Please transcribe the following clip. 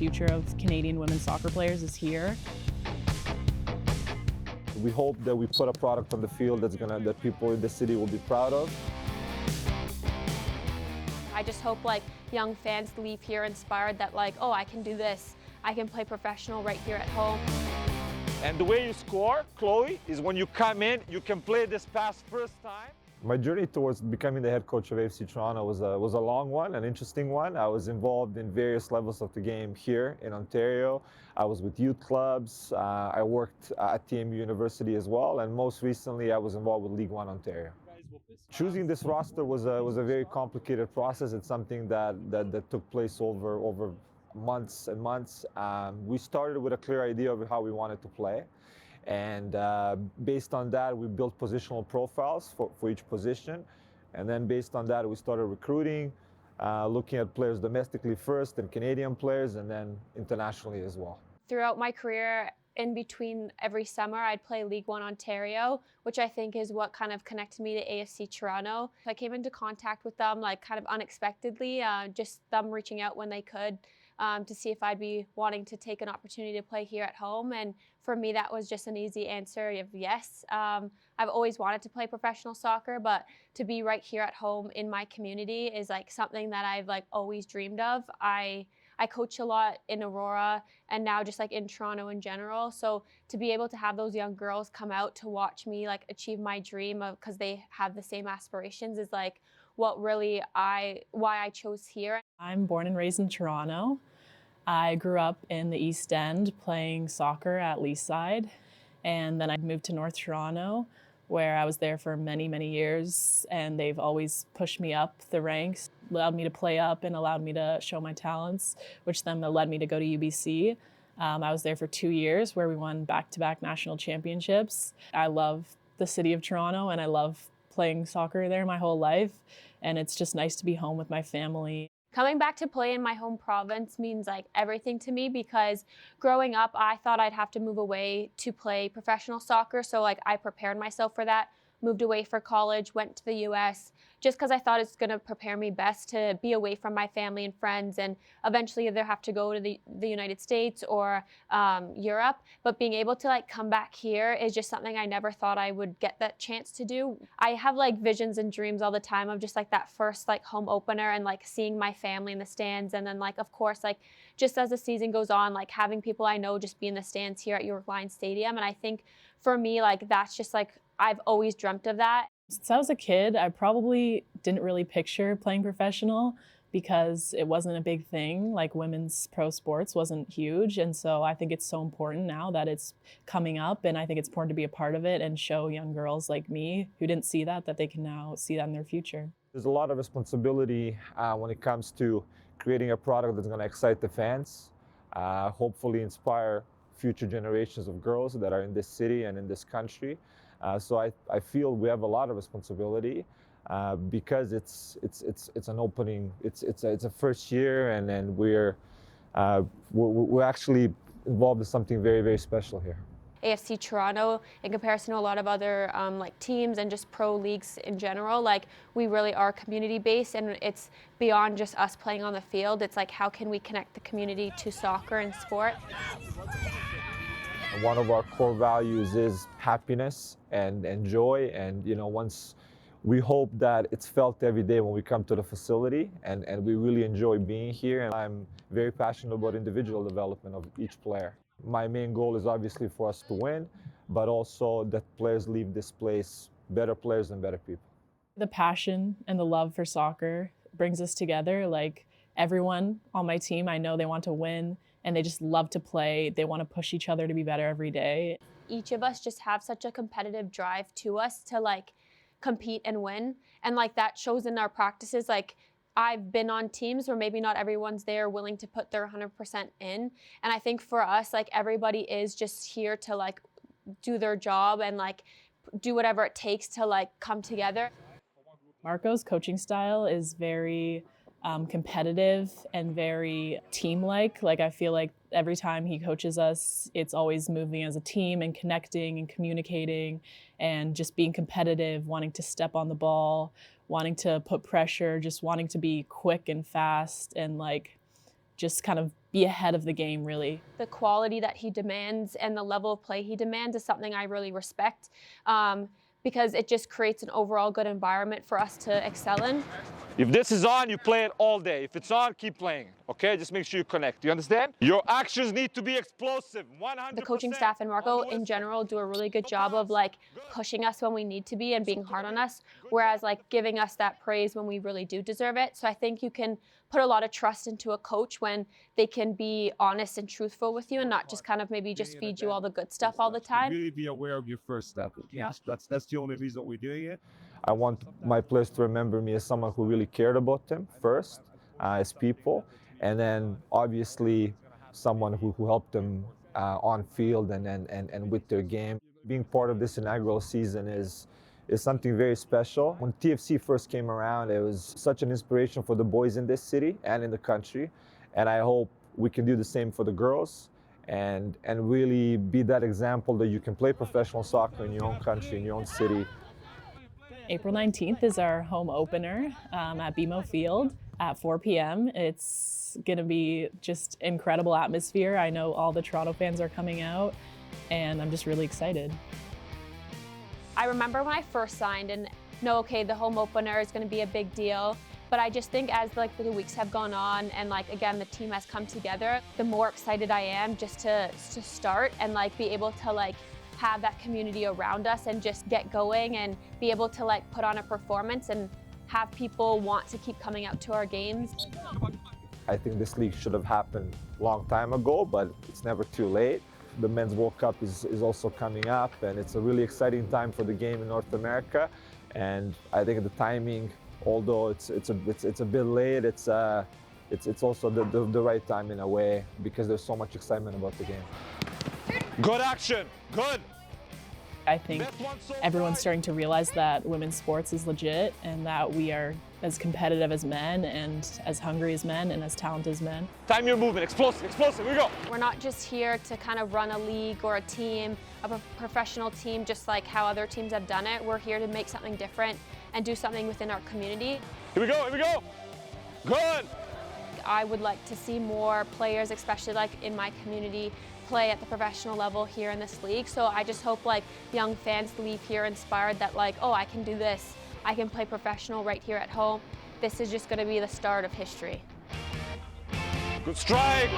future of Canadian women's soccer players is here. We hope that we put a product on the field that people in the city will be proud of. I just hope like young fans leave here inspired that like, oh, I can do this. I can play professional right here at home. And the way you score, Cloey, is when you come in, you can play this pass first time. My journey towards becoming the head coach of AFC Toronto was a long one, an interesting one. I was involved in various levels of the game here in Ontario. I was with youth clubs. I worked at TMU University as well, and most recently I was involved with League One Ontario. Choosing this roster was a very complicated process. It's something that took place over months and months. We started with a clear idea of how we wanted to play. And based on that, we built positional profiles for each position. And then based on that, we started recruiting, looking at players domestically first and Canadian players, and then internationally as well. Throughout my career, in between every summer, I'd play League One Ontario, which I think is what kind of connected me to AFC Toronto. I came into contact with them like kind of unexpectedly, just them reaching out when they could to see if I'd be wanting to take an opportunity to play here at home. And for me, that was just an easy answer of yes. I've always wanted to play professional soccer, but to be right here at home in my community is like something that I've like always dreamed of. I coach a lot in Aurora and now just like in Toronto in general. So to be able to have those young girls come out to watch me like achieve my dream of, because they have the same aspirations, is like what really why I chose here. I'm born and raised in Toronto. I grew up in the East End playing soccer at Leaside, and then I moved to North Toronto where I was there for many, many years, and they've always pushed me up the ranks, allowed me to play up and allowed me to show my talents, which then led me to go to UBC. I was there for 2 years where we won back-to-back national championships. I love the city of Toronto and I love playing soccer there my whole life, and it's just nice to be home with my family. Coming back to play in my home province means like everything to me, because growing up, I thought I'd have to move away to play professional soccer. So like I prepared myself for that, moved away for college, went to the US, just because I thought it's going to prepare me best to be away from my family and friends and eventually either have to go to the United States or Europe. But being able to like come back here is just something I never thought I would get that chance to do. I have like visions and dreams all the time of just like that first like home opener and like seeing my family in the stands. And then like, of course, like just as the season goes on, like having people I know just be in the stands here at York Lions Stadium. And I think for me, like that's just like, I've always dreamt of that. Since I was a kid, I probably didn't really picture playing professional because it wasn't a big thing. Like women's pro sports wasn't huge. And so I think it's so important now that it's coming up, and I think it's important to be a part of it and show young girls like me who didn't see that they can now see that in their future. There's a lot of responsibility when it comes to creating a product that's going to excite the fans, hopefully inspire future generations of girls that are in this city and in this country. So I feel we have a lot of responsibility because it's an opening. It's a first year, and then we're actually involved in something very, very special here. AFC Toronto, in comparison to a lot of other like teams and just pro leagues in general, like we really are community based, and it's beyond just us playing on the field. It's like how can we connect the community to soccer and sport. One of our core values is happiness and joy, and once we hope that it's felt every day when we come to the facility, and we really enjoy being here. And I'm very passionate about individual development of each player. My main goal is obviously for us to win, but also that players leave this place better players and better people. The passion and the love for soccer brings us together. Like everyone on my team, I know they want to win and they just love to play. They want to push each other to be better every day. Each of us just have such a competitive drive to us to like compete and win. And like that shows in our practices. Like I've been on teams where maybe not everyone's there willing to put their 100% in. And I think for us, like everybody is just here to like do their job and like do whatever it takes to like come together. Marko's coaching style is very competitive and very team-like. Like I feel like every time he coaches us, it's always moving as a team and connecting and communicating and just being competitive, wanting to step on the ball, wanting to put pressure, just wanting to be quick and fast and like just kind of be ahead of the game, really. The quality that he demands and the level of play he demands is something I really respect, because it just creates an overall good environment for us to excel in. If this is on, you play it all day. If it's on, keep playing, okay? Just make sure you connect. You understand? Your actions need to be explosive, 100%. The coaching staff and Marko in general do a really good job of like pushing us when we need to be and being hard on us, whereas like giving us that praise when we really do deserve it. So I think you can put a lot of trust into a coach when they can be honest and truthful with you and not just kind of maybe just feed you all the good stuff all the time. Really be aware of your first step. Yes, that's the only reason we're doing it. I want my players to remember me as someone who really cared about them first, as people, and then obviously someone who helped them on field and with their game. Being part of this inaugural season is something very special. When TFC first came around, it was such an inspiration for the boys in this city and in the country, and I hope we can do the same for the girls and really be that example that you can play professional soccer in your own country, in your own city. April 19th is our home opener at BMO Field at 4 p.m. It's going to be just incredible atmosphere. I know all the Toronto fans are coming out, and I'm just really excited. I remember when I first signed and okay, the home opener is going to be a big deal. But I just think as like the weeks have gone on and like again the team has come together, the more excited I am just to start and like be able to like have that community around us and just get going and be able to like put on a performance and have people want to keep coming out to our games. I think this league should have happened a long time ago, but it's never too late. The Men's World Cup is also coming up, and it's a really exciting time for the game in North America. And I think the timing, although it's a bit late, it's also the right time in a way because there's so much excitement about the game. Good action, good. I think everyone's starting to realize that women's sports is legit and that we are as competitive as men and as hungry as men and as talented as men. Time your movement, explosive, explosive, we go. We're not just here to kind of run a league or a team, a professional team, just like how other teams have done it. We're here to make something different and do something within our community. Here we go, here we go. Good. I would like to see more players, especially like in my community, play at the professional level here in this league. So I just hope like young fans leave here inspired that like, oh, I can do this. I can play professional right here at home. This is just going to be the start of history. Good strike.